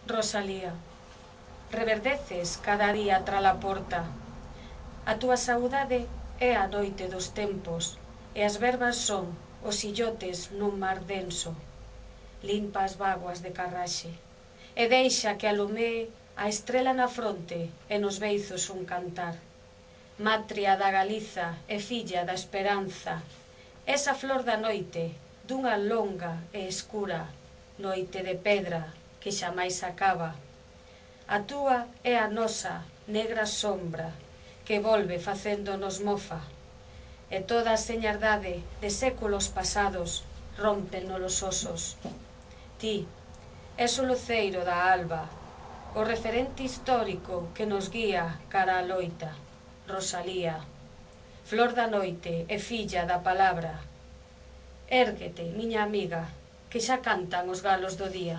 Rosalía, reverdeces cada día tra a porta. A túa saudade é a noite dos tempos, e as verbas son os illotes nun mar denso. Limpa as vaguas de carraxe, e deixa que alumee a estrela na fronte e nos beizos un cantar. Matria da Galiza e filla da esperanza, esa flor da noite, dunha longa e escura noite de pedra que xamais acaba. A túa é a nosa negra sombra que volve facéndonos mofa, e toda a señardade de séculos pasados rompen nos osos. Ti és o luceiro da alba, o referente histórico que nos guía cara a loita. Rosalía, flor da noite e filla da palabra. Érguete, miña amiga, que xa cantan os galos do día.